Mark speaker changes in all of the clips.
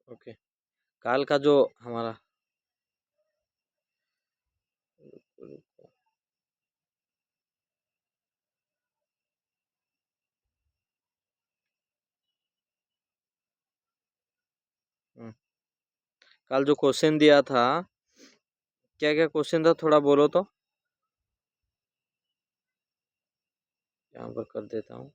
Speaker 1: Okay, काल का जो हमारा कल जो क्वेश्चन दिया था, क्या क्या क्वेश्चन था, थोड़ा बोलो तो। यहाँ पर कर देता हूँ।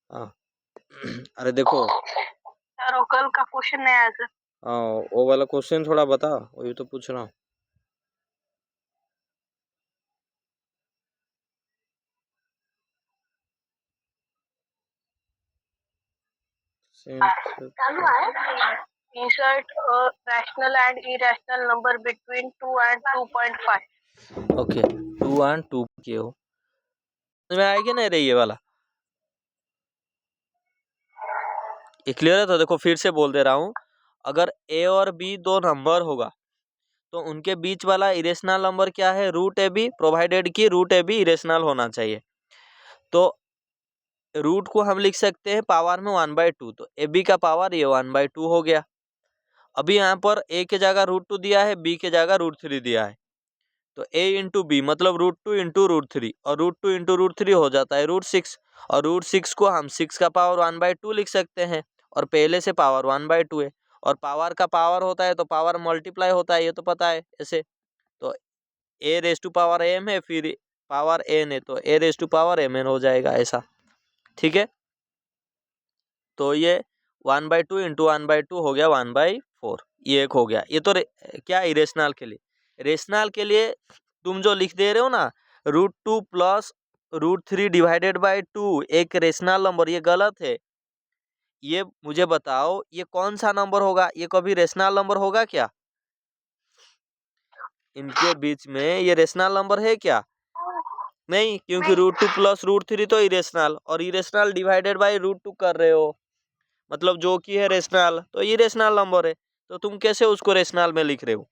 Speaker 1: हाँ। अरे देखो,
Speaker 2: सर कल का क्वेश्चन नहीं आया सर।
Speaker 1: हाँ, वो वाला क्वेश्चन थोड़ा बता, वही तो पूछ रहा हूँ।
Speaker 2: चालू है। Insert a rational and irrational number between 2 and 2.5.
Speaker 1: Okay, 2 and 2 के हो, समझ में आएगी नहीं रही ये वाला? ये क्लियर है? तो देखो फिर से बोल दे रहा हूँ, अगर ए और बी दो नंबर होगा तो उनके बीच वाला इरेशनल नंबर क्या है? रूट ए बी, प्रोवाइडेड कि रूट ए बी इरेशनल होना चाहिए। तो रूट को हम लिख सकते हैं पावर में 1/2, तो ए बी का पावर ये 1/2 हो गया। अभी यहाँ पर ए के जगह √2 दिया है, बी के जगह √3 दिया है, तो a इंटू बी मतलब √2 इंटू √3, और √2 इंटू √3 हो जाता है √6, और √6 को हम 6 का पावर 1/2 लिख सकते हैं, और पहले से पावर 1/2 है, और पावर का पावर होता है तो पावर मल्टीप्लाई होता है, ये तो पता है ऐसे। तो a raise to power m है, फिर पावर n है, तो a raise to power mn हो जाएगा ऐसा, ठीक है। तो ये 1/2 इंटू 1/2 हो गया 1/4, ये एक हो गया। ये तो क्या इरेशनल के लिए। रेशनल के लिए तुम जो लिख दे रहे हो ना, √2 प्लस √3 डिवाइडेड बाई 2 एक रेशनल नंबर, ये गलत है। ये मुझे बताओ, ये कौन सा नंबर होगा? ये कभी रेशनल नंबर होगा क्या? इनके बीच में ये रेशनल नंबर है क्या? नहीं, क्योंकि √2 प्लस √3 तो इरेशनल, और इरेशनल डिवाइडेड बाई √2 कर रहे हो, मतलब जो कि है रेशनल, तो ये रेशनल नंबर है, तो तुम कैसे उसको रेशनल में लिख रहे हो?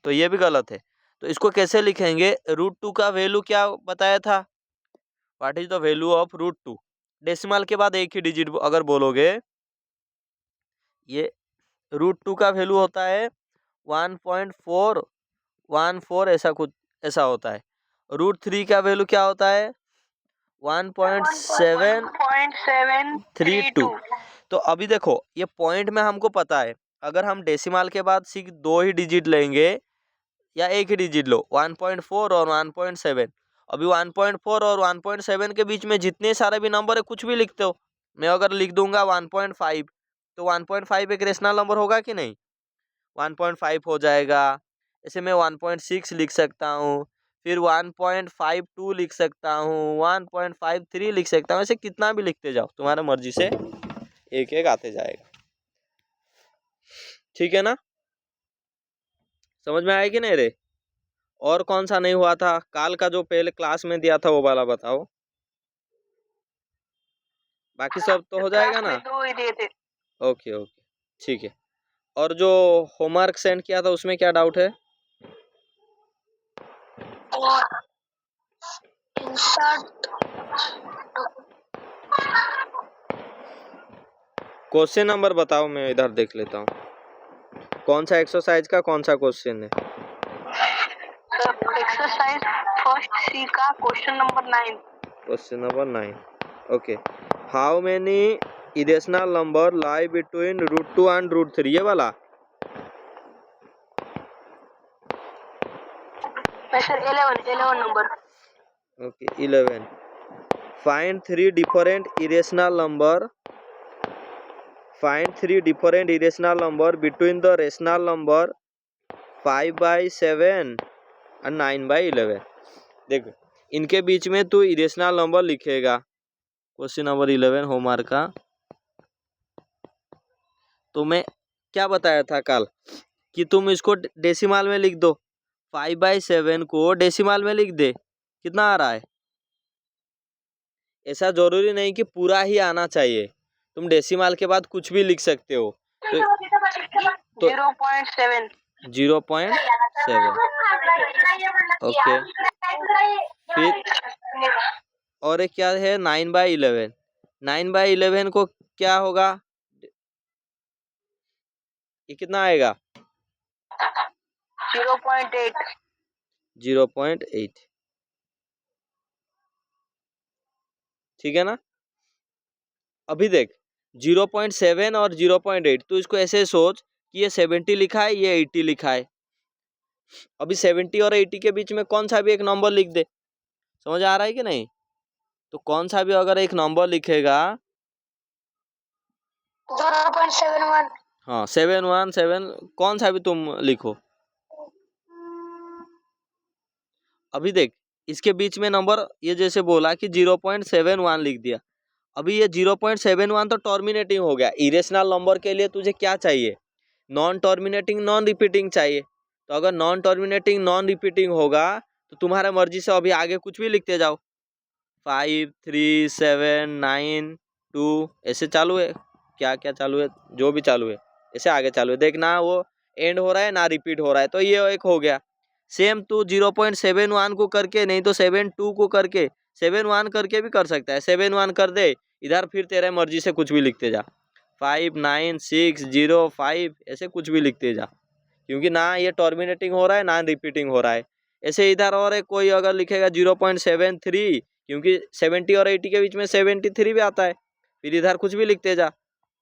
Speaker 1: तो ये भी गलत है। तो इसको कैसे लिखेंगे? √2 का वैल्यू क्या बताया था? What is the value of √2? Decimal के बाद एक ही डिजिट अगर बोलोगे, ये √2 का वैल्यू होता है 1.414, ऐसा कुछ ऐसा होता है। √3 का वैल्यू क्या होता है? 1.732। तो अभी देखो, ये पॉइंट में हमको पता है, अगर हम डेसिमल के बाद सिर्फ दो ही डिजिट लेंगे या एक ही डिजिट लो, 1.4 और 1.7, अभी 1.4 और 1.7 के बीच में जितने सारे भी नंबर है कुछ भी लिखते हो। मैं अगर लिख दूंगा 1.5, तो 1.5 एक रेशनल नंबर होगा कि नहीं? 1.5 हो जाएगा। ऐसे मैं 1.6 लिख सकता हूँ, फिर 1.52 लिख सकता हूँ, 1.53 लिख सकता हूँ, ऐसे कितना भी लिखते जाओ, तुम्हारा मर्जी से एक एक आते जाएगा, ठीक है ना? समझ में आएगी नहीं रे? और कौन सा नहीं हुआ था? काल का जो पहले क्लास में दिया था वो वाला बताओ, बाकी सब तो हो जाएगा ना?
Speaker 2: दो ही दिए थे।
Speaker 1: ओके ओके, ठीक है। और जो होमवर्क सेंड किया था उसमें क्या डाउट है? क्वेश्चन नंबर बताओ, मैं इधर देख लेता हूँ कौन सा एक्सरसाइज का कौन सा क्वेश्चन है।
Speaker 2: एक्सरसाइज फर्स्ट सी का question number 9।
Speaker 1: Question number 9, okay. How many irrational number lie between √2 and √3, ये वाला।
Speaker 2: Sir 11 number.
Speaker 1: Okay, 11। Find 3 different irrational number, find 3 different irrational number between the rational number 5/7 और 9/11। देखो, इनके बीच में तू इरेशनल नंबर लिखेगा, question number 11 homework का। तो मैं क्या बताया था कल कि तुम इसको डेसिमल में लिख दो, 5/7 को डेसिमल में लिख दे, कितना आ रहा है? ऐसा जरूरी नहीं कि पूरा ही आना चाहिए, तुम डेसिमल के बाद कुछ भी लिख सकते हो। तो तो
Speaker 2: 0.7.
Speaker 1: 0.7। ओके, फिर और एक क्या है 9/11। 9/11 को क्या होगा, ये कितना आएगा
Speaker 2: 0.8.
Speaker 1: 0.8। ठीक है ना। अभी देख 0.7 और 0.8, तो इसको ऐसे सोच कि ये 70 लिखा है, ये 80 लिखा है। अभी 70 और 80 के बीच में कौन सा भी एक नंबर लिख दे, समझ आ रहा है कि नहीं। तो कौन सा भी अगर एक नंबर लिखेगा,
Speaker 2: 0.71.
Speaker 1: हाँ 717, कौन सा भी तुम लिखो। अभी देख इसके बीच में नंबर, ये जैसे बोला कि 0.71 लिख दिया। अभी ये 0.71 तो टर्मिनेटिंग हो गया। इरेशनल नंबर के लिए तुझे क्या चाहिए, नॉन टर्मिनेटिंग नॉन रिपीटिंग चाहिए। तो अगर नॉन टर्मिनेटिंग नॉन रिपीटिंग होगा तो तुम्हारा मर्जी से अभी आगे कुछ भी लिखते जाओ, 5 3 7 9 2 ऐसे चालू है, क्या क्या चालू है, जो भी चालू है ऐसे आगे चालू है। देखना वो एंड हो रहा है ना रिपीट हो रहा है, तो ये एक हो गया। सेम तू 0.71 को करके, नहीं तो 72 को करके, 71 करके भी कर सकता है। 71 कर दे इधर, फिर तेरे मर्जी से कुछ भी लिखते जा, 5 9 6 0 5 ऐसे कुछ भी लिखते जा, क्योंकि ना ये टर्मिनेटिंग हो रहा है ना रिपीटिंग हो रहा है। ऐसे इधर और एक कोई अगर लिखेगा 0.73, क्योंकि 70 और 80 के बीच में 73 भी आता है, फिर इधर कुछ भी लिखते जा,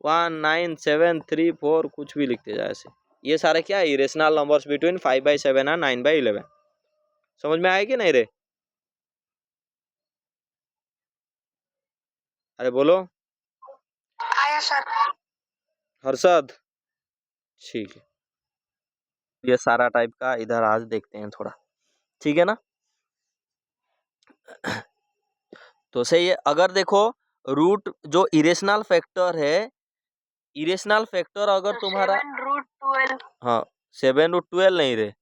Speaker 1: 1 9 7 3 4 कुछ भी लिखते जा ऐसे। ये सारे क्या है, इरेशनल नंबर्स बिटवीन 5/7 और 9/11। समझ में आया कि नहीं रे, अरे बोलो
Speaker 2: आया सर.
Speaker 1: हर्षद। ठीक है, ये सारा टाइप का इधर आज देखते हैं थोड़ा, ठीक है ना। तो सही है। अगर देखो रूट जो इरेशनल फैक्टर है, इरेशनल फैक्टर अगर तुम्हारा
Speaker 2: 7√12.
Speaker 1: हाँ 7√12 नहीं रे,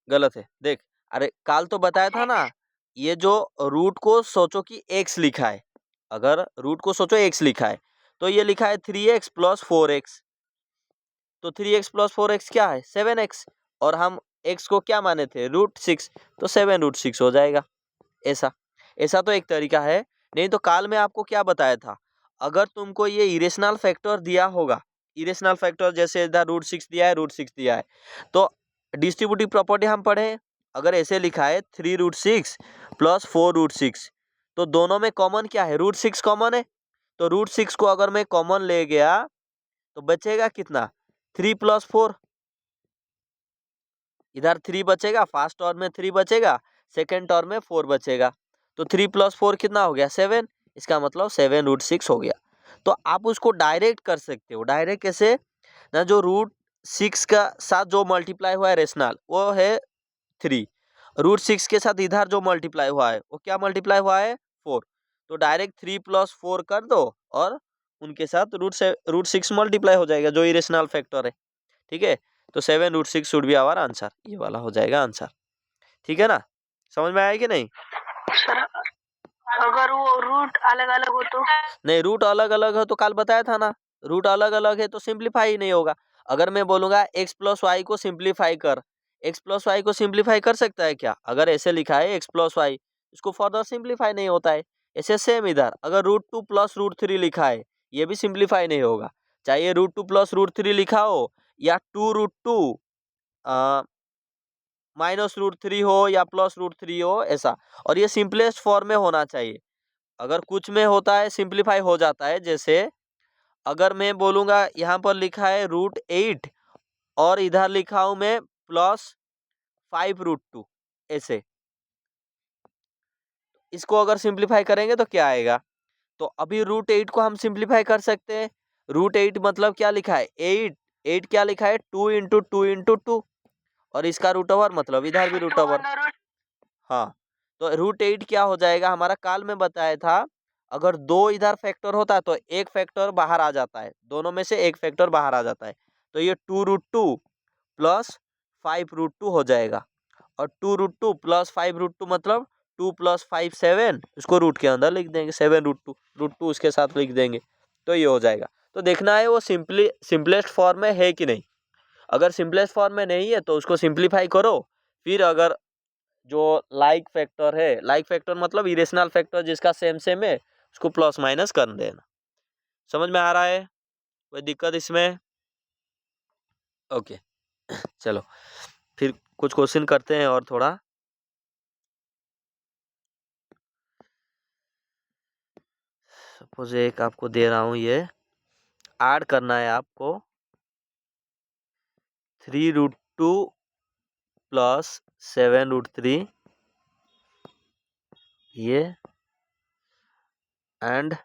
Speaker 1: गलत है। देख अरे काल तो बताया था ना, ये जो रूट को सोचो कि x लिखा है, अगर रूट को सोचो x लिखा है, तो ये लिखा है 3x प्लस 4x। तो 3x प्लस 4x क्या है 7x, और हम x को क्या माने थे √6, तो 7√6 हो जाएगा। ऐसा ऐसा तो एक तरीका है। नहीं तो काल में आपको क्या बताया था, अगर तुमको ये इरेशनल फैक्टर दिया होगा, इरेशनल फैक्टर जैसे इधर √6 दिया है, √6 दिया है, तो डिस्ट्रीब्यूटिव प्रॉपर्टी हम पढ़े, अगर ऐसे लिखा है 3√6 प्लस 4√6, तो दोनों में कॉमन क्या है √6 कॉमन है, तो √6 को अगर मैं कॉमन ले गया तो बचेगा कितना 3 प्लस 4, इधर 3 बचेगा, फर्स्ट टर्म में 3 बचेगा, सेकेंड टर्म में 4 बचेगा, तो 3 प्लस 4 कितना हो गया 7, इसका मतलब 7√6 हो गया। तो आप उसको डायरेक्ट कर सकते हो, डायरेक्ट कैसे ना, जो √6 का साथ जो मल्टीप्लाई हुआ है रेशनल वो है 3, √6 के साथ इधर जो मल्टीप्लाई हुआ है वो क्या मल्टीप्लाई हुआ है 4, तो डायरेक्ट 3 प्लस 4 कर दो और उनके साथ √6 मल्टीप्लाई हो जाएगा जो इरेशनल फैक्टर है। ठीक है, तो 7√6 शुड बी आवर आंसर, ये वाला हो जाएगा आंसर। ठीक है ना, समझ में आया कि नहीं।
Speaker 2: सर अगर वो रूट अलग अलग हो तो,
Speaker 1: नहीं रूट अलग अलग है तो कल बताया था ना, रूट अलग अलग है तो सिंप्लीफाई नहीं होगा। अगर मैं बोलूंगा x प्लस वाई को सिंप्लीफाई कर, x प्लस वाई को सिंप्लीफाई कर सकता है क्या, अगर ऐसे लिखा है x प्लस वाई, इसको फर्दर सिंप्लीफाई नहीं होता है। ऐसे सेम इधर अगर √2 प्लस √3 लिखा है, ये भी सिंप्लीफाई नहीं होगा, चाहे √2 प्लस √3 लिखा हो या 2√2 माइनस √3 हो या प्लस √3 हो ऐसा, और ये सिंपलेस्ट फॉर्म में होना चाहिए। अगर कुछ में होता है सिंप्लीफाई हो जाता है, जैसे अगर मैं बोलूंगा यहाँ पर लिखा है √8 और इधर लिखा हूं मैं प्लस 5√2 ऐसे, इसको अगर सिंप्लीफाई करेंगे तो क्या आएगा, तो अभी √8 को हम सिंप्लीफाई कर सकते हैं। √8 मतलब क्या लिखा है 8, 8 क्या लिखा है 2 इंटू 2 इंटू 2, और इसका रूट ओवर मतलब इधर भी रूट ओवर। हाँ, तो √8 क्या हो जाएगा, हमारा काल में बताया था अगर दो इधर फैक्टर होता है तो एक फैक्टर बाहर आ जाता है, दोनों में से एक फैक्टर बाहर आ जाता है, तो ये 2√2 प्लस 5√2 हो जाएगा, और 2√2 प्लस 5√2 मतलब 2 प्लस 5 7, इसको रूट के अंदर लिख देंगे 7√2, √2 उसके साथ लिख देंगे, तो ये हो जाएगा। तो देखना है वो सिंपलेस्ट फॉर्म में है कि नहीं। अगर सिंपलेस्ट फॉर्म में नहीं है तो उसको सिंप्लीफाई करो। फिर अगर जो लाइक फैक्टर मतलब इरेशनल फैक्टर जिसका सेम सेम है उसको प्लस माइनस कर देना। समझ में आ रहा है? कोई दिक्कत इसमें? ओके चलो फिर कुछ क्वेश्चन करते हैं और थोड़ा। सपोज एक आपको दे रहा हूँ, ये ऐड करना है आपको 3√2 प्लस 7√3 ये एंड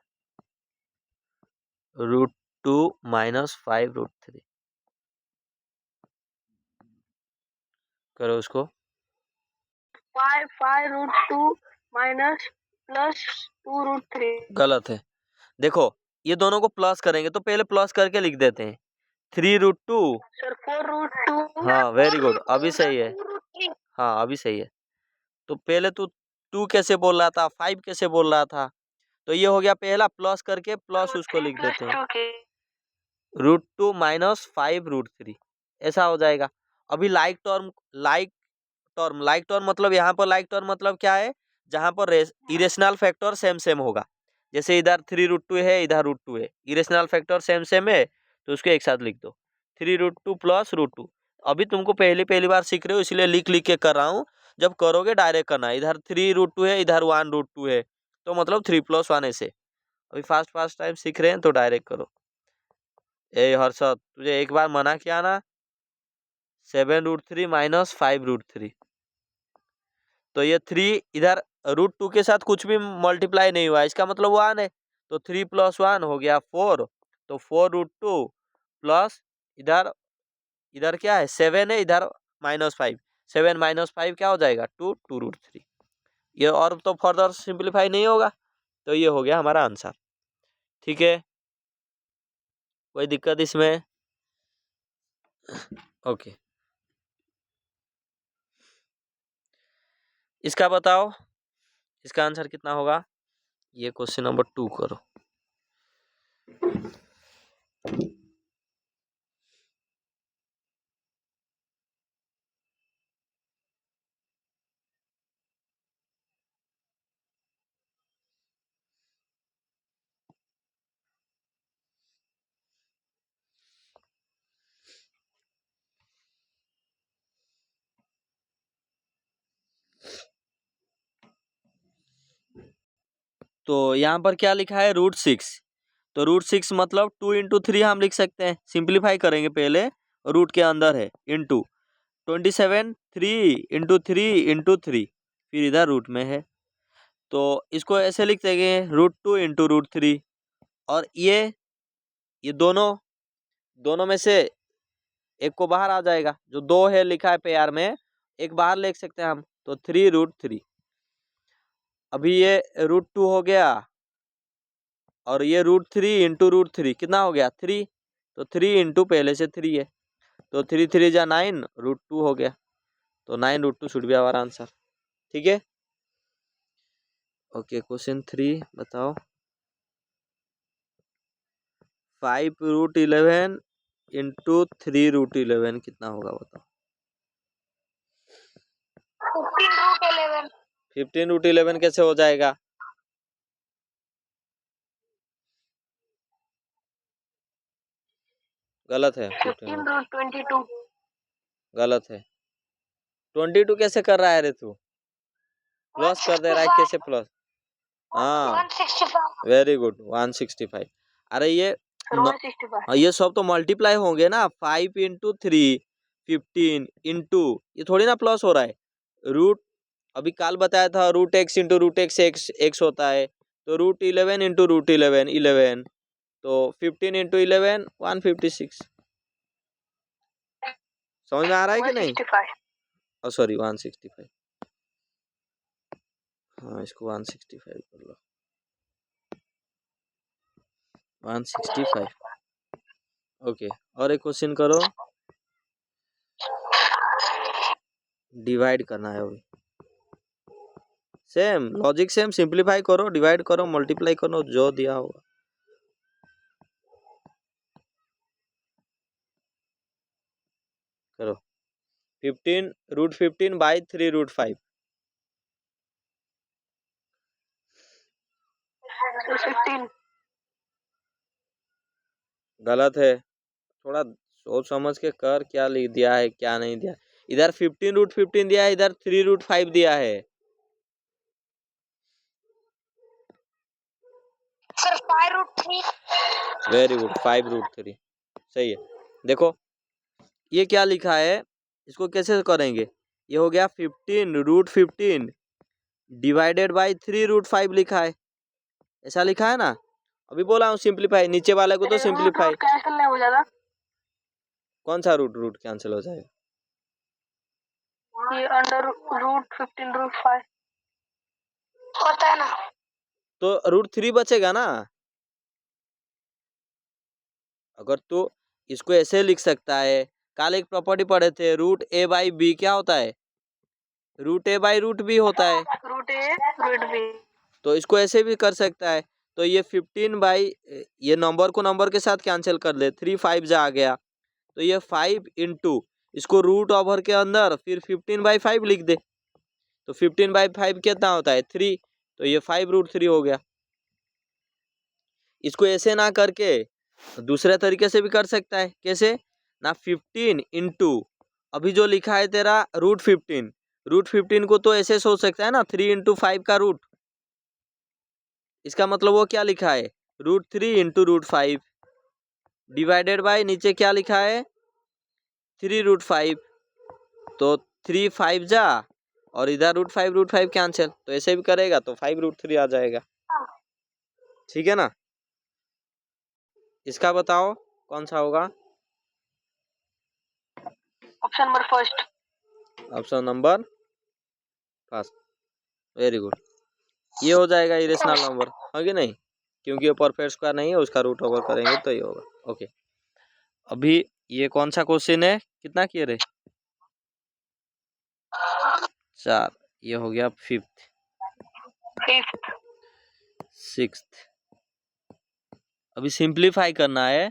Speaker 1: √2 माइनस 5√3। करो उसको।
Speaker 2: 5√2 माइनस प्लस 2√3।
Speaker 1: गलत है। देखो ये दोनों को प्लस करेंगे तो पहले प्लस करके लिख देते हैं 3√2।
Speaker 2: सर 4√2।
Speaker 1: हाँ वेरी गुड, अभी सही है। हाँ अभी सही है। तो पहले तू 2 कैसे बोल रहा था, 5 कैसे बोल रहा था? तो ये हो गया पहला, प्लस करके प्लस उसको लिख देते हैं √2 माइनस 5√3, ऐसा हो जाएगा। अभी लाइक टर्म मतलब यहाँ पर लाइक टर्म मतलब क्या है, जहाँ पर इरेशनल फैक्टर सेम सेम होगा। जैसे इधर 3√2 है, इधर √2 है, इरेशनल फैक्टर सेम सेम है तो उसको एक साथ लिख दो 3√2 प्लस √2। अभी तुमको पहली बार सीख रहे हो इसलिए लिख के कर रहा हूँ। जब करोगे डायरेक्ट करना है। इधर 3√2 है, इधर 1√2 है, तो मतलब 3 + 1 ऐसे। अभी फास्ट टाइम सीख रहे हैं तो डायरेक्ट करो। ए हर्षद, तुझे एक बार मना किया ना, 7√3 माइनस 5√3। तो ये 3 इधर √2 के साथ कुछ भी मल्टीप्लाई नहीं हुआ, इसका मतलब 1 है। तो 3 + 1 हो गया 4। तो 4√2 प्लस इधर इधर क्या है 7 है, इधर -5। 7 - 5 क्या हो जाएगा 2√3। ये और तो फर्दर सिंप्लीफाई नहीं होगा। तो ये हो गया हमारा आंसर। ठीक है, कोई दिक्कत इसमें? ओके, इसका बताओ, इसका आंसर कितना होगा? ये क्वेश्चन नंबर 2 करो। तो यहाँ पर क्या लिखा है √6। तो √6 मतलब 2 × 3 हम लिख सकते हैं। सिंप्लीफाई करेंगे पहले, रूट के अंदर है इंटू 27 3 × 3 × 3, फिर इधर रूट में है। तो इसको ऐसे लिख देंगे √2 × √3। और ये दोनों में से एक को बाहर आ जाएगा। जो 2 है लिखा है पेयर में, एक बाहर लिख सकते हैं हम, तो 3√3। अभी ये √2 हो गया और ये √3 × √3 कितना हो गया 3। तो 3 इंटू पहले से 3 है, तो 3 3 जा 9, √2 हो गया। तो 9√2 शुड बी आवर आंसर। ठीक है, ओके। क्वेश्चन 3 बताओ, 5√11 इंटू 3√11 कितना होगा बताओ।
Speaker 2: 15√11।
Speaker 1: 15√11 कैसे हो जाएगा? गलत है।
Speaker 2: 15√22।
Speaker 1: गलत है। 22 कैसे कर रहा है रे तू? प्लस कर दे रहा है, कैसे प्लस? हाँ
Speaker 2: 165।
Speaker 1: Very good, 165। अरे ये
Speaker 2: 165।
Speaker 1: हाँ, ये सब तो मल्टीप्लाई होंगे ना। 5 × 3 15 इंटू, ये थोड़ी ना प्लस हो रहा है। रूट अभी काल बताया था √x × √x x होता है। तो √11 × √11 11। तो 15 × 11 156। समझ में आ रहा है कि नहीं?
Speaker 2: 165।
Speaker 1: सॉरी 165। हाँ इसको 165 कर लो, 165। ओके, और एक क्वेश्चन करो। डिवाइड करना है अभी। सेम लॉजिक, सेम सिंप्लीफाई करो, डिवाइड करो, मल्टीप्लाई करो, जो दिया होगा। 15 by 3√5।
Speaker 2: 15।
Speaker 1: गलत है, थोड़ा सोच समझ के कर, क्या लिख दिया है क्या नहीं दिया। इधर 15√15 दिया है, इधर 3√5 दिया है।
Speaker 2: सर 5√3।
Speaker 1: वेरी गुड, 5√3 सही है। देखो ये क्या लिखा है, इसको कैसे करेंगे। ये हो गया 15√15 डिवाइडेड बाई 3√5 लिखा है, ऐसा लिखा है ना। अभी बोला हूँ सिंप्लीफाई, नीचे वाले को तो सिंप्लीफाई।
Speaker 2: कैंसिल नहीं हो जाता।
Speaker 1: कौन सा रूट कैंसिल हो जाएगा।
Speaker 2: ये अंडर √15√5 होता है ना,
Speaker 1: तो √3 बचेगा ना। अगर तो इसको ऐसे लिख सकता है, कल एक प्रॉपर्टी पढ़े थे, √a/b क्या होता है, √a/√b होता है।
Speaker 2: √a√b।
Speaker 1: तो इसको ऐसे भी कर सकता है। तो ये 15 बाई, ये नंबर को नंबर के साथ कैंसिल कर ले, 3 5 जा आ गया। तो ये 5 इंटू इसको रूट ओवर के अंदर फिर 15/5 लिख दे। तो 15/5 कितना होता है 3, तो ये 5√3 हो गया। इसको ऐसे ना करके दूसरे तरीके से भी कर सकता है। कैसे ना, 15 इंटू अभी जो लिखा है तेरा √15 को तो ऐसे सोच सकता है ना, 3 इंटू 5 का रूट। इसका मतलब वो क्या लिखा है, √3 इंटू √5 डिवाइडेड बाय नीचे क्या लिखा है 3√5। तो 3 5 जा और इधर √5 कैंसिल, तो ऐसे भी करेगा तो 5√3 आ जाएगा। ठीक है ना। इसका बताओ कौन सा होगा।
Speaker 2: Option number first.
Speaker 1: Option number first, very good. ये हो जाएगा इरेशनल नंबर, है कि नहीं, क्योंकि ये परफेक्ट स्क्वायर नहीं है, उसका रूट ओवर करेंगे तो ये होगा। ओके, अभी ये कौन सा क्वेश्चन है, कितना किए रे, 4। ये हो गया 5th। 6th, अभी सिंप्लीफाई करना है।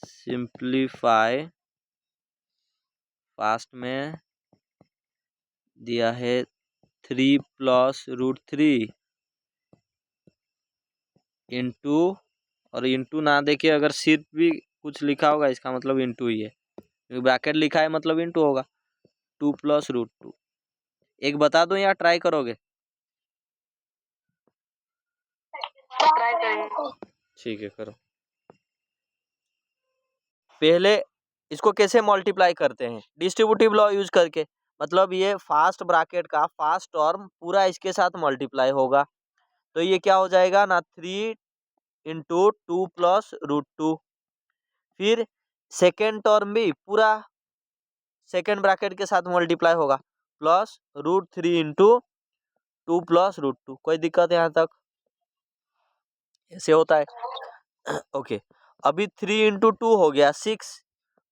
Speaker 1: सिंप्लीफाई फास्ट में दिया है 3 + √3 इंटू, और इंटू ना देके अगर सिर्फ भी कुछ लिखा होगा इसका मतलब इंटू ही है, क्योंकि ब्रैकेट लिखा है मतलब इंटू होगा। 2 + √2। एक बता दो या ट्राई करोगे।
Speaker 2: ट्राई करेंगे।
Speaker 1: ठीक है करो। पहले इसको कैसे मल्टीप्लाई करते हैं, डिस्ट्रीब्यूटिव लॉ यूज करके। मतलब ये फास्ट ब्रैकेट का फास्ट टर्म पूरा इसके साथ मल्टीप्लाई होगा, तो ये क्या हो जाएगा ना 3 इंटू 2 + √2। फिर सेकेंड टर्म भी पूरा सेकेंड ब्रैकेट के साथ मल्टीप्लाई होगा, प्लस √3 इंटू 2 + √2। कोई दिक्कत यहाँ तक, ऐसे होता है। ओके, अभी 3 इंटू 2 हो गया 6,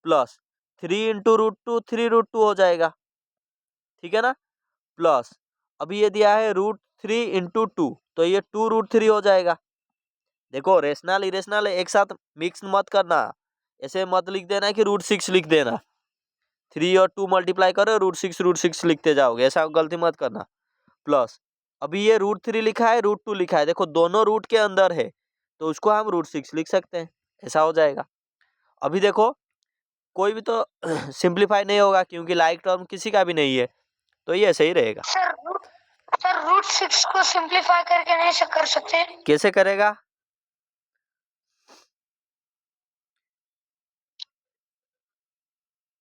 Speaker 1: प्लस 3 इंटू √2 3√2 हो जाएगा, ठीक है ना। प्लस अभी ये दिया है √3 इंटू 2, तो ये 2√3 हो जाएगा। देखो रेशनल इरेशनल एक साथ मिक्स मत करना, ऐसे मत लिख देना कि √6 लिख देना, 3 और 2 मल्टीप्लाई करो √6 लिखते जाओगे, ऐसा गलती मत करना। प्लस अभी ये √3 लिखा है √2 लिखा है, देखो दोनों रूट के अंदर है, तो उसको हम √6 लिख सकते हैं, ऐसा हो जाएगा। अभी देखो कोई भी तो सिंप्लीफाई नहीं होगा, क्योंकि लाइक टर्म किसी का भी नहीं है, तो ये सही रहेगा।
Speaker 2: सर √6 को सिंप्लीफाई करके नहीं कर सकते।
Speaker 1: कैसे करेगा,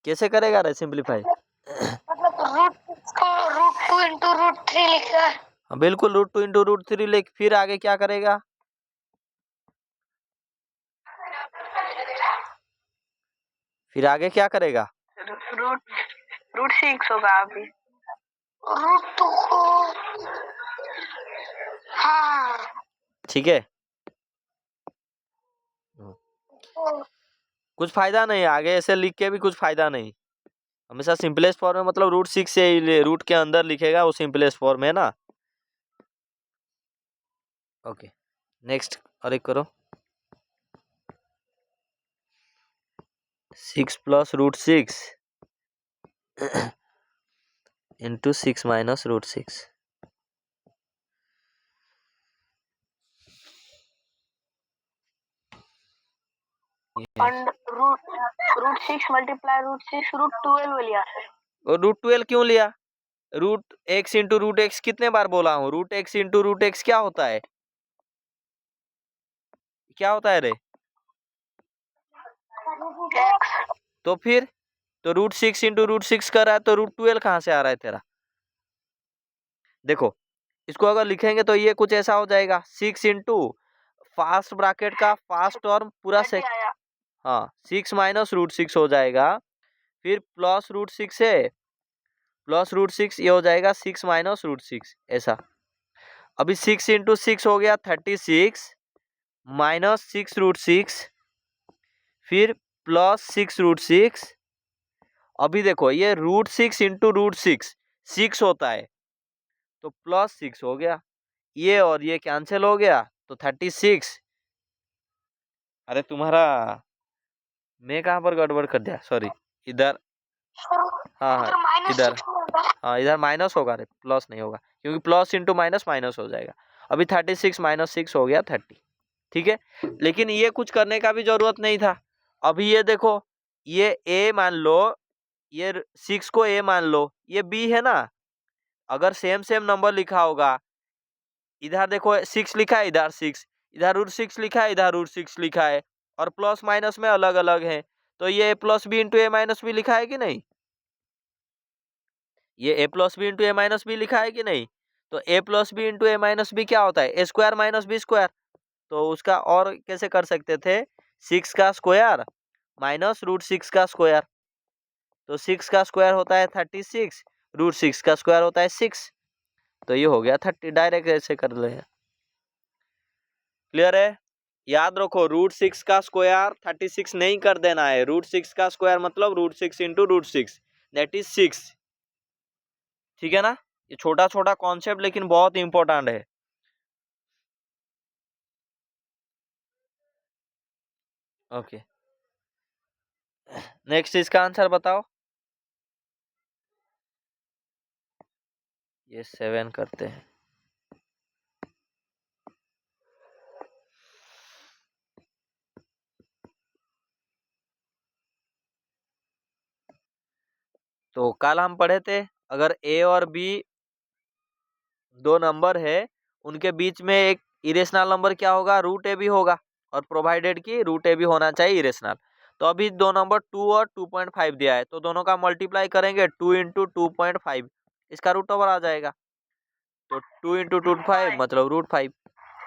Speaker 1: कैसे करेगा रे सिंप्लीफाई।
Speaker 2: मतलब √6 को √2 इंटू √3 लिखा है।
Speaker 1: हाँ बिल्कुल, √2 इंटू √3 लिख, फिर आगे क्या करेगा, फिर आगे क्या करेगा,
Speaker 2: √6 होगा अभी। √2 को, हाँ
Speaker 1: ठीक है। कुछ फायदा नहीं, आगे ऐसे लिख के भी कुछ फायदा नहीं। हमेशा सिंपलेस्ट फॉर्म में, मतलब √6 से रूट के अंदर लिखेगा, वो सिंपलेस्ट फॉर्म है ना। ओके, नेक्स्ट और एक करो। 6 plus root 6 into 6 minus root 6।
Speaker 2: and root 6 multiply root 6 root 12 लिया है।
Speaker 1: और रूट 12 क्यों लिया? Root X into root X कितने बार बोला हूँ? Root X into root X क्या होता है? क्या होता है रे?
Speaker 2: x
Speaker 1: तो फिर तो रूट 6 इंटू रूट 6 कर रहा है तो रूट 12 कहाँ से आ रहा है तेरा? देखो इसको अगर लिखेंगे तो ये कुछ ऐसा हो जाएगा, 6 इंटू फास्ट ब्रैकेट का फास्ट टर्म पूरा से,
Speaker 2: आया।
Speaker 1: हाँ 6 माइनस रूट 6 हो जाएगा, फिर प्लस रूट 6 है, प्लस रूट 6 ये हो जाएगा 6 माइनस रूट 6 ऐसा। अभी 6 इंटू 6 हो गया 36 माइनस 6 रूट 6 फिर प्लस 6 रूट 6। अभी देखो ये रूट 6 इंटू रूट 6 6 होता है तो प्लस 6 हो गया, ये और ये कैंसिल हो गया तो 36। अरे तुम्हारा मैं कहाँ पर गड़बड़ कर दिया, सॉरी इधर, हाँ हाँ इधर, हाँ इधर माइनस होगा रे, प्लस नहीं होगा क्योंकि प्लस इंटू माइनस माइनस हो जाएगा। अभी 36 माइनस 6 हो गया 30, ठीक है। लेकिन ये कुछ करने का भी जरूरत नहीं था। अभी ये देखो ये ए मान लो, ये 6 को ए मान लो, ये बी है ना। अगर सेम सेम नंबर लिखा होगा, इधर देखो 6 लिखा है, इधर 6, इधर रूट 6 लिखा है, इधर रूट 6 लिखा है, और प्लस माइनस में अलग अलग है, तो ये ए प्लस बी इंटू ए माइनस बी लिखा है कि नहीं? ये ए प्लस बी इंटू ए माइनस बी लिखा है कि नहीं? तो A plus B into A minus B क्या होता है? A square minus B square. तो उसका और कैसे कर सकते थे? 6 का स्क्वायर माइनस रूट 6 का स्क्वायर, तो 6 का स्क्वायर होता है 36, रूट 6 का स्क्वायर होता है 6, तो ये हो गया 30। डायरेक्ट ऐसे कर ले, क्लियर है? याद रखो रूट 6 का स्क्वायर 36 नहीं कर देना है, रूट 6 का स्क्वायर मतलब root 6 into root 6 that is 6, ठीक है ना। ये छोटा छोटा कॉन्सेप्ट लेकिन बहुत इंपॉर्टेंट है। ओके नेक्स्ट इसका आंसर बताओ। ये 7 करते हैं। तो कल हम पढ़े थे अगर ए और बी दो नंबर है, उनके बीच में एक इरेशनल नंबर क्या होगा? रूट ए बी होगा, और प्रोवाइडेड कि रूट ए बी होना चाहिए इरेशनल। तो अभी दो नंबर 2 और 2.5 दिया है, तो दोनों का मल्टीप्लाई करेंगे 2 इंटू 2.5, इसका रूट ओवर आ जाएगा, तो 2 इंटू 2.5 मतलब रूट 5,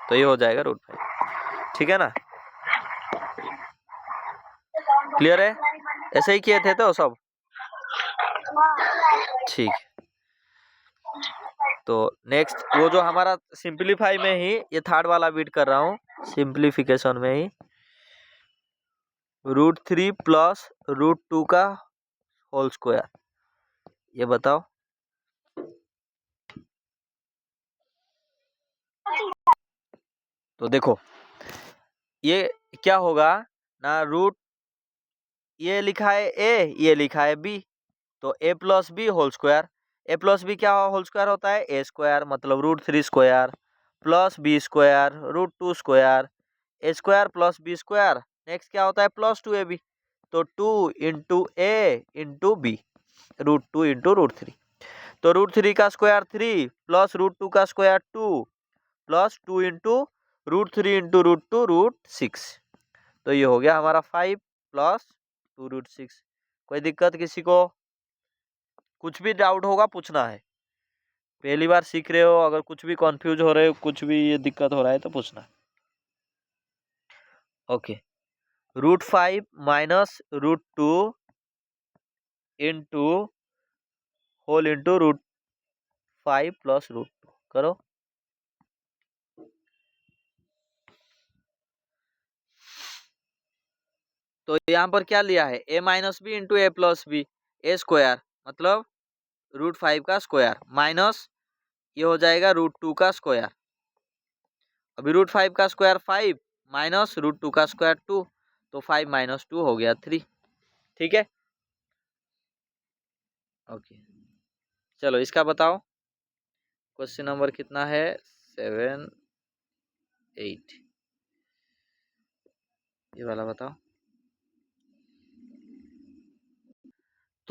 Speaker 1: तो ये हो जाएगा रूट 5, ठीक है ना। क्लियर है? ऐसे ही किए थे तो सब, ठीक। तो नेक्स्ट वो जो हमारा सिंपलीफाई में ही ये थर्ड वाला बीट कर रहा हूँ, सिंपलीफिकेशन में ही रूट 3 प्लस रूट 2 का होल स्क्वायर, ये बताओ। तो देखो ये क्या होगा ना, रूट ये लिखा है ए, ये लिखा है बी, तो A plus B whole square. A plus B क्या होल स्क्वायर होता है? ए स्क्वायर मतलब root 3 square plus B square root 2 square, A square plus B square, next क्या होता है? प्लस 2 ए बी, तो 2 into A into B, root 2 into root 3, तो root 3 का स्क्वायर 3 प्लस रूट 2 का square 2 plus 2 into root 3 into root 2 root 6, तो ये हो गया हमारा 5 प्लस 2 रूट 6। कोई दिक्कत किसी को? कुछ भी डाउट होगा पूछना है, पहली बार सीख रहे हो, अगर कुछ भी कंफ्यूज हो रहे हो, कुछ भी ये दिक्कत हो रहा है तो पूछना। Okay root 5 minus root 2 into whole into root 5 plus root 2 करो। तो यहाँ पर क्या लिया है? A minus B into A plus B, A square मतलब रूट 5 का स्क्वायर माइनस ये हो जाएगा रूट 2 का स्क्वायर। अभी रूट 5 का स्क्वायर 5 माइनस रूट 2 का स्क्वायर 2, तो 5 माइनस 2 हो गया 3, ठीक है, ओके। चलो इसका बताओ, क्वेश्चन नंबर कितना है, 7, 8, ये वाला बताओ।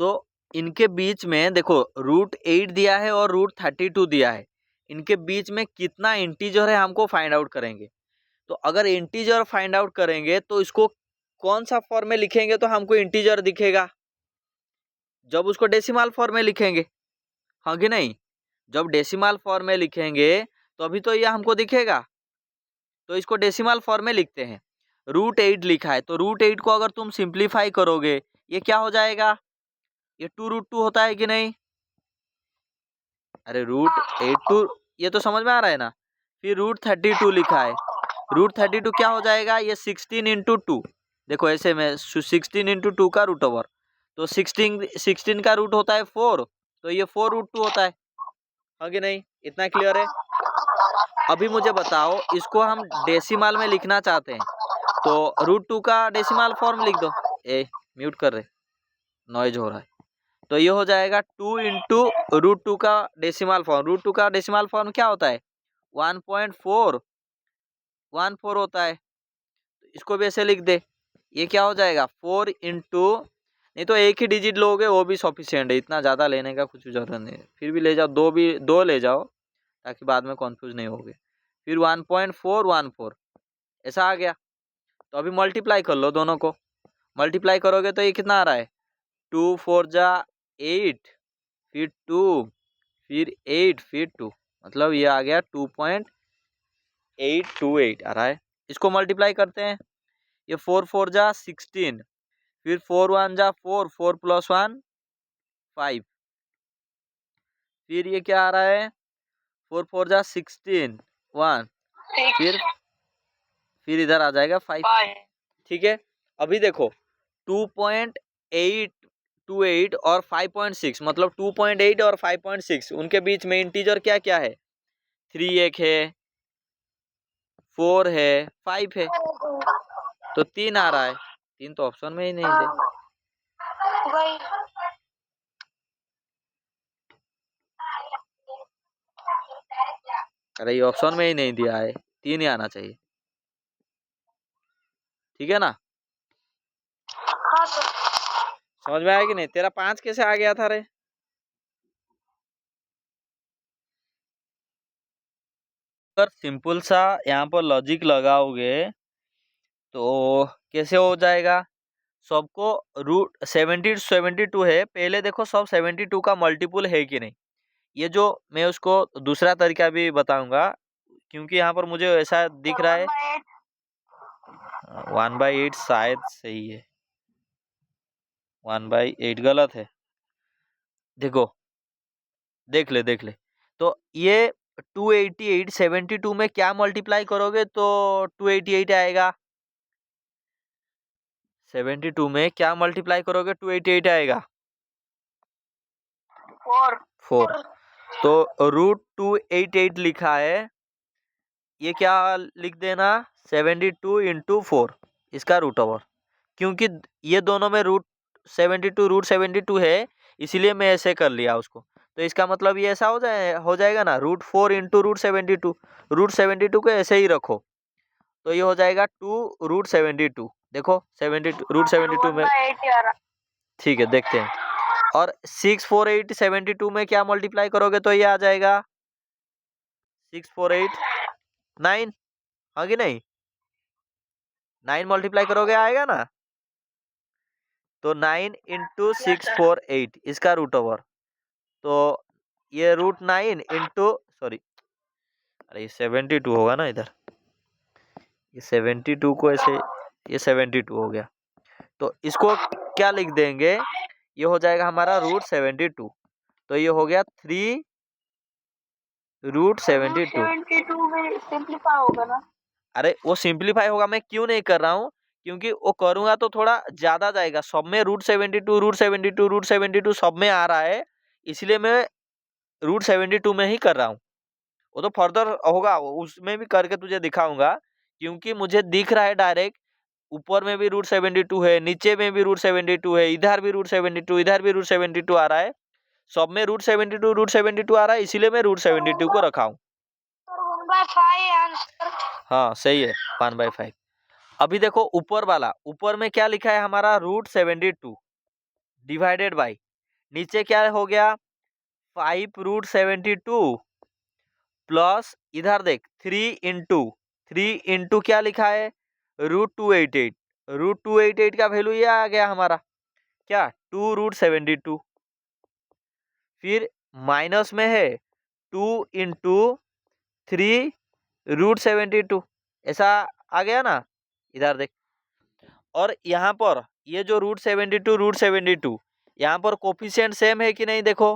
Speaker 1: तो इनके बीच में देखो √8 दिया है और √32 दिया है, इनके बीच में कितना इंटीजर है हमको फाइंड आउट करेंगे। तो अगर इंटीजर फाइंड आउट करेंगे तो इसको कौन सा फॉर्म में लिखेंगे तो हमको इंटीजर दिखेगा, जब उसको डेसिमल फॉर्म में लिखेंगे, हाँ कि नहीं। जब डेसिमल फॉर्म में लिखेंगे तो अभी तो यह हमको दिखेगा, तो इसको डेसिमल फॉर्म में लिखते हैं। √8 लिखा है तो √8 को अगर तुम सिंप्लीफाई करोगे ये क्या हो जाएगा, ये 2√2 होता है कि नहीं। अरे √8 ये तो समझ में आ रहा है ना। फिर √32 लिखा है, √32 क्या हो जाएगा, ये 16 इंटू 2, देखो ऐसे में 16 इंटू 2 का रूट ओवर, तो 16 का रूट होता है 4, तो ये 4√2 होता है, हाँ कि नहीं। इतना क्लियर है। अभी मुझे बताओ इसको हम डेसिमल में लिखना चाहते हैं तो √2 का डेसिमल फॉर्म लिख दो। म्यूट कर रहे, नॉइज हो रहा है। तो ये हो जाएगा 2 इंटू √2 का डेसिमल फॉर्म। √2 का डेसिमल फॉर्म क्या होता है, 1.414 होता है। इसको भी ऐसे लिख दे, ये क्या हो जाएगा 4 इंटू, नहीं तो एक ही डिजिट लोगे वो भी सफिशियंट है, इतना ज़्यादा लेने का कुछ जरूरत नहीं है। फिर भी ले जाओ, दो ले जाओ ताकि बाद में कन्फ्यूज नहीं होगे। फिर 1.414 ऐसा आ गया। तो अभी मल्टीप्लाई कर लो दोनों को, मल्टीप्लाई करोगे तो ये कितना आ रहा है, 2 4 जा 8, फिर 2, फिर 8, फिर 2, मतलब ये आ गया 2.828 आ रहा है। इसको मल्टीप्लाई करते हैं, ये 4 4 जा 16, फिर 4 1 जा 4, 4 + 1 5, फिर ये क्या आ रहा है 4 4 जा 16 1, फिर इधर आ जाएगा 5, ठीक है। अभी देखो 2.828 और 5.6, मतलब 2.8 और 5.6 उनके बीच में इंटीजर क्या क्या है, 3 एक है, 4 है, 5 है, तो 3 आ रहा है। 3 तो ऑप्शन में ही नहीं दे, अरे ये ऑप्शन में ही नहीं दिया है, 3 ही आना चाहिए, ठीक है ना। समझ में आया कि नहीं, तेरा 5 कैसे आ गया था रे। अगर सिंपल सा यहाँ पर लॉजिक लगाओगे तो कैसे हो जाएगा, सबको √72 है, पहले देखो सब 72 का मल्टीपुल है कि नहीं। ये जो मैं उसको दूसरा तरीका भी बताऊंगा, क्योंकि यहाँ पर मुझे ऐसा दिख रहा है 1/8 शायद सही है, 1/8 गलत है। देखो देख ले, तो ये 288 72 में क्या मल्टीप्लाई करोगे तो 288 आएगा, 72 में क्या मल्टीप्लाई करोगे 288 आएगा, 4। तो √288 लिखा है, ये क्या लिख देना 72 इंटू 4, इसका रूट ओवर, क्योंकि ये दोनों में √72 है, इसीलिए मैं ऐसे कर लिया उसको। तो इसका मतलब ये ऐसा हो जाएगा ना, √4 इंटू √72, √72 को ऐसे ही रखो, तो ये हो जाएगा 2√72। देखो 72 √72 में, ठीक है देखते हैं। और 648 72 में क्या मल्टीप्लाई करोगे तो ये आ जाएगा 648 9, हाँ कि नहीं, 9 मल्टीप्लाई करोगे आएगा ना, तो 9 इंटू 648 इसका रूट ओवर, तो ये √9 इंटू, सॉरी अरे ये 72 होगा ना इधर, ये 72 को ऐसे, ये 72 हो गया, तो इसको क्या लिख देंगे, ये हो जाएगा हमारा √72, तो ये हो गया 3√72
Speaker 2: में सिंपलीफाई होगा ना।
Speaker 1: अरे वो सिंपलीफाई होगा, मैं क्यों नहीं कर रहा हूँ, क्योंकि वो करूंगा तो थोड़ा ज्यादा जाएगा, सब में √72 सब में आ रहा है, इसलिए मैं √72 में ही कर रहा हूँ। वो तो फर्दर होगा, उसमें भी करके तुझे दिखाऊंगा, क्योंकि मुझे दिख रहा है डायरेक्ट ऊपर में भी रूट 72 है, नीचे में भी रूट 72 है, इधर भी रूट 72, इधर भी रूट 72 आ रहा है, सब में रूट 72 आ रहा है, इसीलिए मैं रूट 72 को रखा हूँ। हाँ सही है, 1/5। अभी देखो ऊपर वाला, ऊपर में क्या लिखा है हमारा, रूट 72 डिवाइडेड बाई, नीचे क्या हो गया 5 रूट 72 प्लस इधर देख 3 इंटू क्या लिखा है रूट 288, रूट 288 का वैल्यू ये आ गया हमारा क्या 2 रूट 72, फिर माइनस में है 2 इंटू 3 रूट 72, ऐसा आ गया ना, इधर देख। और यहाँ पर ये जो रूट 72 यहाँ पर कोफिशिएंट सेम है कि नहीं, देखो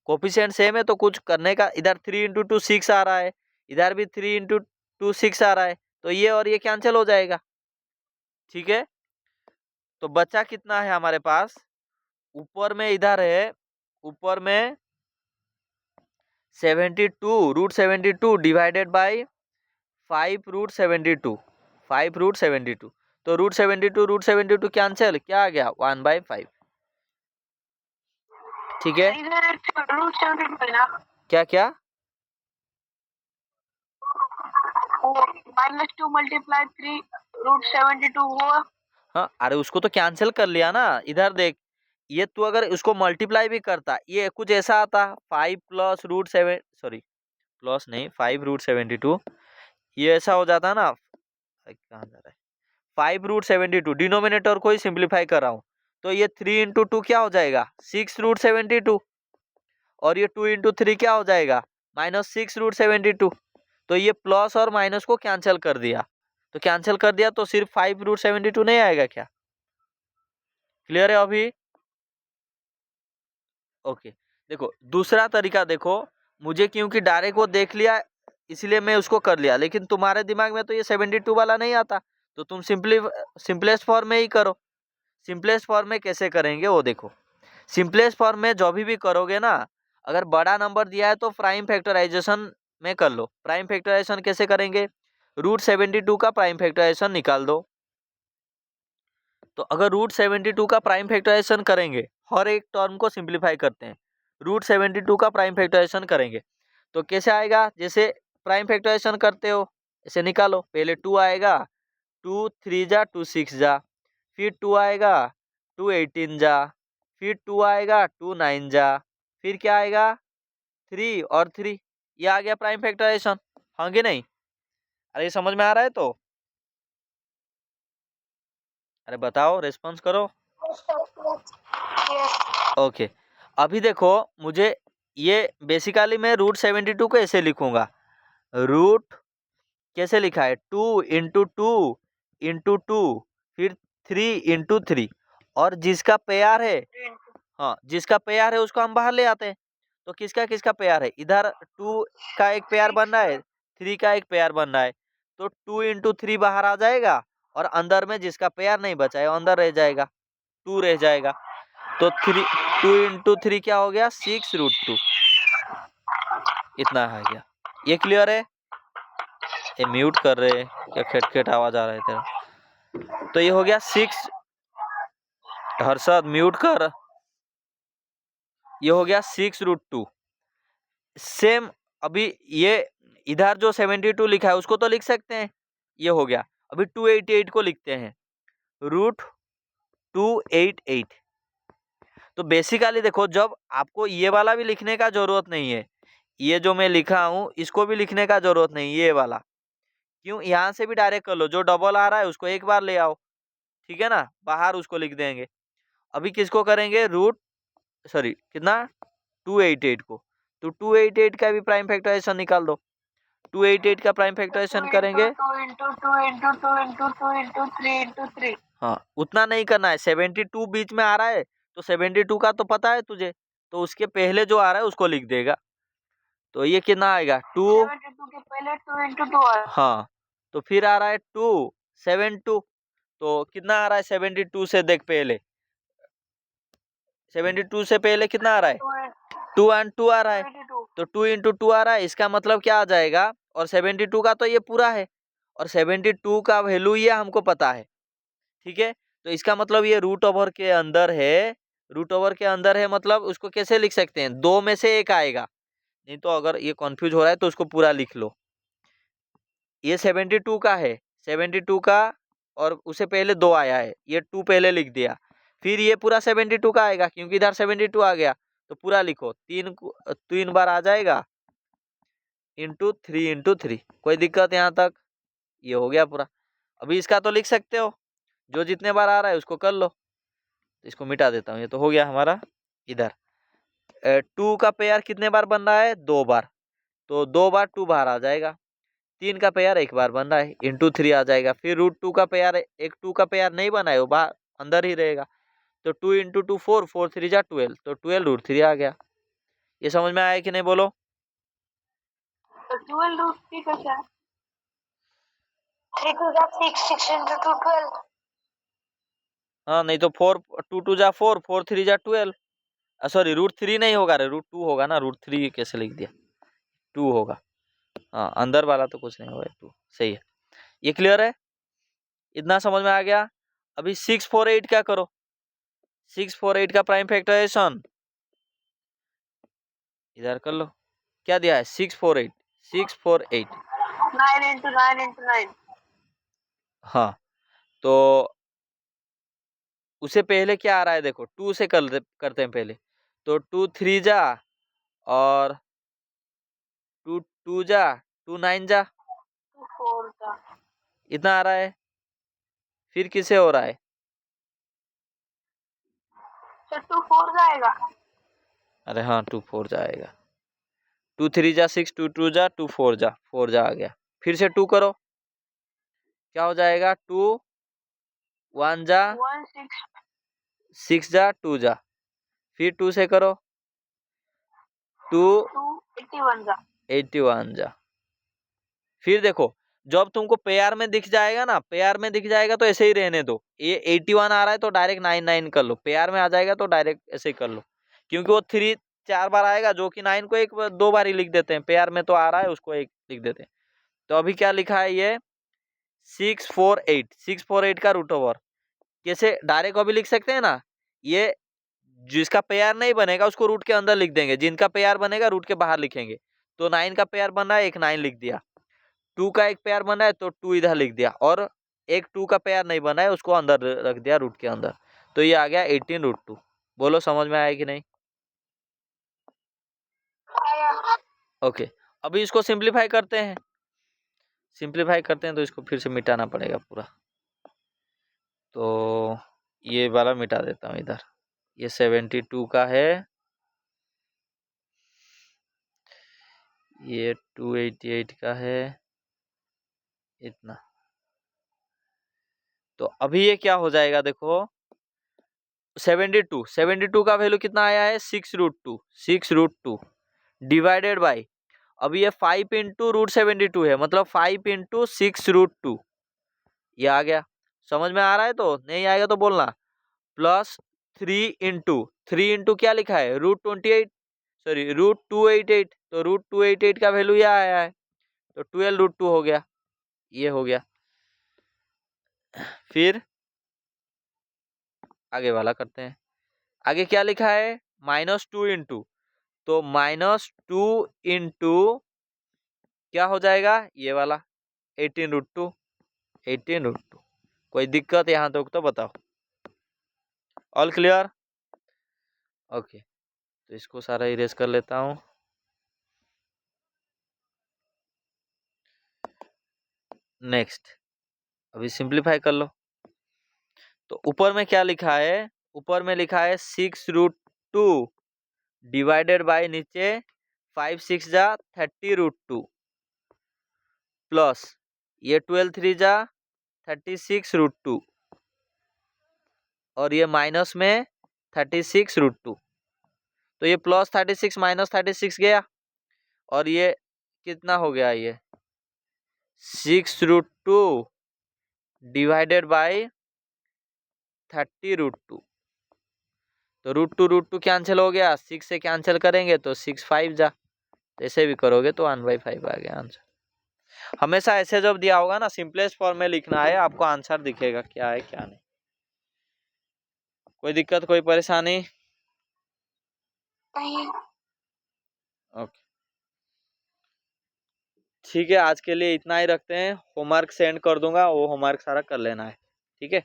Speaker 1: कोफिशिएंट सेम है तो कुछ करने का, इधर 3 इंटू 2 6 आ रहा है, इधर भी 3 इंटू 2 6 आ रहा है, तो ये और ये कैंसिल हो जाएगा, ठीक है। तो बचा कितना है हमारे पास, ऊपर में इधर है, ऊपर में 72 root 72 divided by 5 root 72, 5 root 72, तो रूट 72 कैंसिल, क्या आ गया 1/5, ठीक है।
Speaker 2: रूट 72 ना,
Speaker 1: क्या क्या
Speaker 2: -2 मल्टीप्लाई 3 रूट 72 हुआ।
Speaker 1: हाँ अरे उसको तो कैंसिल कर लिया ना, इधर देख, ये तू अगर उसको मल्टीप्लाई भी करता ये कुछ ऐसा आता 5 प्लस रूट 7, सॉरी प्लस नहीं 5 रूट 72, ये ऐसा हो जाता ना, कहाँ जा रहा है 5 रूट 72, डिनोमिनेटर को ही सिंप्लीफाई कर रहा हूँ, तो ये 3 इंटू 2 क्या हो जाएगा 6 रूट 72, और ये 2 इंटू 3 क्या हो जाएगा -6 रूट 72, तो ये प्लस और माइनस को कैंसिल कर दिया, तो कैंसिल कर दिया तो सिर्फ 5 रूट 72 नहीं आएगा क्या, क्लियर है अभी। ओके देखो दूसरा तरीका देखो, मुझे क्योंकि डायरेक्ट वो देख लिया इसलिए मैं उसको कर लिया, लेकिन तुम्हारे दिमाग में तो ये 72 वाला नहीं आता, तो तुम सिंपलेस्ट फॉर्म में ही करो। सिंपलेस्ट फॉर्म में कैसे करेंगे वो देखो, सिंपलेस्ट फॉर्म में जो भी करोगे ना, अगर बड़ा नंबर दिया है तो प्राइम फैक्टराइजेशन में कर लो। प्राइम फैक्टराइजेशन कैसे करेंगे, रूट 72 का प्राइम फैक्टराइजेशन निकाल दो। तो अगर रूट 72 का प्राइम फैक्टराइजेशन करेंगे, हर एक टर्म को सिंप्लीफाई करते हैं, रूट 72 का प्राइम फैक्टराइजेशन करेंगे तो कैसे आएगा, जैसे प्राइम फैक्टराइजेशन करते हो ऐसे निकालो, पहले 2 आएगा, 2 3 जा 2 6 जा, फिर 2 आएगा 2 18 जा, फिर 2 आएगा 2 9 जा, फिर क्या आएगा 3 और 3, ये आ गया प्राइम फैक्टराइजेशन, हाँ कि नहीं। अरे समझ में आ रहा है तो, अरे बताओ रेस्पॉन्स करो। ओके अभी देखो मुझे ये बेसिकली मैं रूट 72 को ऐसे लिखूंगा, रूट कैसे लिखा है 2 इंटू 2 इंटू 2, फिर 3 इंटू 3, और जिसका पेयर है, हाँ जिसका पेयर है उसको हम बाहर ले आते हैं, तो किसका किसका पेयर है, इधर 2 का एक पेयर बन रहा है, 3 का एक पेयर बन रहा है, तो 2 इंटू 3 बाहर आ जाएगा, और अंदर में जिसका पेयर नहीं बचा है अंदर रह जाएगा, 2 रह जाएगा, तो 2 इंटू 3 क्या हो गया 6 रूट 2, इतना आ गया। ये क्लियर है, ये म्यूट कर रहे क्या, खटखट आवाज आ रहा है तेरा, तो ये हो गया 6, हर्षद म्यूट कर, ये हो गया 6 रूट 2। सेम अभी ये इधर जो 72 लिखा है उसको तो लिख सकते हैं, ये हो गया। अभी 288 को लिखते हैं, रूट 288। तो बेसिकली देखो जब आपको ये वाला भी लिखने का जरूरत नहीं है, ये जो मैं लिखा हूँ इसको भी लिखने का जरूरत नहीं, ये वाला क्यों, यहाँ से भी डायरेक्ट कर लो, जो डबल आ रहा है उसको एक बार ले आओ, ठीक है ना, बाहर उसको लिख देंगे। अभी किसको करेंगे, रूट सॉरी कितना 288 को, तो 288 का भी प्राइम फैक्टराइजेशन निकाल दो। 288 का प्राइम फैक्टराइजेशन करेंगे,
Speaker 2: 2 into 2 into 2 into 2 into 3 into 3।
Speaker 1: हाँ उतना नहीं करना है, 72 बीच में आ रहा है तो 72 का तो पता है तुझे, तो उसके पहले जो आ रहा है उसको लिख देगा, तो ये कितना आएगा 2,
Speaker 2: 72 के पहले 2 इंटू 2 आ रहा है।
Speaker 1: हाँ तो फिर आ रहा है 272, तो कितना आ रहा है 72 से, देख पहले 72 से पहले कितना आ रहा है 2 एंड 2 आ रहा है,
Speaker 2: 22।
Speaker 1: तो 2 इंटू 2 आ रहा है, इसका मतलब क्या आ जाएगा, और 72 का तो ये पूरा है, और 72 का वैल्यू ये हमको पता है, ठीक है, तो इसका मतलब ये रूट ओवर के अंदर है, रूट ओवर के अंदर है मतलब उसको कैसे लिख सकते हैं, 2 में से 1 आएगा, नहीं तो अगर ये कंफ्यूज हो रहा है तो उसको पूरा लिख लो। ये 72 का है, 72 का, और उससे पहले 2 आया है, ये 2 पहले लिख दिया, फिर ये पूरा 72 का आएगा क्योंकि इधर 72 आ गया, तो पूरा लिखो, 3 बार आ जाएगा, इंटू 3, कोई दिक्कत यहाँ तक? ये हो गया पूरा। अभी इसका तो लिख सकते हो, जो जितने बार आ रहा है उसको कर लो। तो इसको मिटा देता हूँ, ये तो हो गया हमारा। इधर 2 का पेयर कितने बार बन रहा है, 2 बार, तो 2 बार 2 बाहर आ जाएगा। 3 का पेयर 1 बार बन रहा है, इंटू 3 आ जाएगा। फिर √2 का पेयर, एक 2 का पेयर नहीं बना है, वो बाहर अंदर ही रहेगा, तो 2 इंटू 2 4, 4 3 जा 12, तो 12 √3 आ गया। ये समझ में आया कि नहीं, बोलो?
Speaker 2: तो 12 √3 का क्या है?
Speaker 3: 3 2 जा 6, 6 into 2 12।
Speaker 1: हाँ, नहीं तो 4 2 2 जा 4, 4 3 जा 12, सॉरी √3 नहीं होगा रे, √2 होगा ना, √3 कैसे लिख दिया, 2 होगा। हाँ, अंदर वाला तो कुछ नहीं होगा, 2 सही है। ये क्लियर है, इतना समझ में आ गया। अभी 6 4 8 क्या करो, 6 4 8 का प्राइम फैक्टराइजेशन इधर कर लो। क्या दिया है, 6 4 8, 6 4 8।
Speaker 2: 9 into 9 into 9।
Speaker 1: हाँ, तो उससे पहले क्या आ रहा है देखो, 2 से करते हैं पहले, तो 2 3 जा, और 2 2 जा, 2 9 जा,
Speaker 2: 2 4 का।
Speaker 1: इतना आ रहा है। फिर किसे हो रहा है,
Speaker 2: तो 2 4 जाएगा।
Speaker 1: अरे हाँ 2 4 जाएगा, 2 3 जा 6, 2 2 जा 2 4 जा, 4 जा आ गया। फिर से 2 करो, क्या हो जाएगा, 2 1 जा
Speaker 2: 1 6
Speaker 1: 6 जा 2 जा, फिर 2 से करो, 2
Speaker 2: 2 81 जा।
Speaker 1: 81 जा। फिर देखो, जब तुमको पेयर में दिख जाएगा ना, पेयर में दिख जाएगा तो ऐसे ही रहने दो, ये 81 आ रहा है तो डायरेक्ट 9 9 कर लो, पेयर में आ जाएगा तो डायरेक्ट ऐसे ही कर लो, क्योंकि वो 3 4 बार आएगा, जो कि 9 को 2 बार ही लिख देते हैं, पेयर में तो आ रहा है उसको 1 लिख देते हैं। तो अभी क्या लिखा है, ये 6 4 8, 6 4 8 का रूट ओवर कैसे डायरेक्ट अभी लिख सकते हैं ना, ये जिसका पेयर नहीं बनेगा उसको रूट के अंदर लिख देंगे, जिनका पेयर बनेगा रूट के बाहर लिखेंगे। तो 9 का पेयर बन रहा है, एक 9 लिख दिया, 2 का एक पेयर बना है तो 2 इधर लिख दिया, और एक 2 का पेयर नहीं बना है उसको अंदर रख दिया रूट के अंदर, तो ये आ गया 18 √2। बोलो समझ में आया कि नहीं? ओके, अभी इसको सिंप्लीफाई करते हैं, सिंप्लीफाई करते हैं तो इसको फिर से मिटाना पड़ेगा पूरा, तो ये वाला मिटा देता हूँ इधर। ये 72 का है, ये 288 का है, इतना। तो अभी ये क्या हो जाएगा देखो, 72 का वैल्यू कितना आया है, 6 √2, 6 √2 डिवाइडेड बाई, अभी ये 5 इंटू √72 है, मतलब 5 इंटू 6 √2, ये आ गया। समझ में आ रहा है, तो नहीं आएगा तो बोलना, प्लस 3 इंटू क्या लिखा है, √28, सॉरी √288, तो √288 का वैल्यू यह आया है, तो 12 √2 हो गया, ये हो गया। फिर आगे वाला करते हैं, आगे क्या लिखा है, -2 इंटू, तो -2 इंटू क्या हो जाएगा, ये वाला 18 √2, 18 √2। कोई दिक्कत यहाँ तक तो बताओ, ऑल क्लियर? ओके, तो इसको सारा इरेज कर लेता हूँ। नेक्स्ट, अभी सिंप्लीफाई कर लो, तो ऊपर में क्या लिखा है, ऊपर में लिखा है 6 √2 डिवाइडेड बाय नीचे 5 6 जा 30 √2 प्लस ये 12 3 जा 36 √2 और ये माइनस में 36 √2, तो ये प्लस 36 माइनस 36 गया, और ये कितना हो गया, ये 6 √2 डिवाइडेड बाय 30 √2, तो √2 कैंसिल हो गया, 6 से कैंसिल करेंगे तो 6 5 जा, ऐसे भी करोगे तो 1/5 आ गया आंसर। हमेशा ऐसे जब दिया होगा ना, सिंपलेस्ट फॉर्म में लिखना है, आपको आंसर दिखेगा क्या है क्या नहीं। कोई दिक्कत, कोई परेशानी?
Speaker 3: नहीं।
Speaker 1: ओके, ठीक है, आज के लिए इतना ही रखते हैं। होमवर्क सेंड कर दूंगा, वो होमवर्क सारा कर लेना है, ठीक है।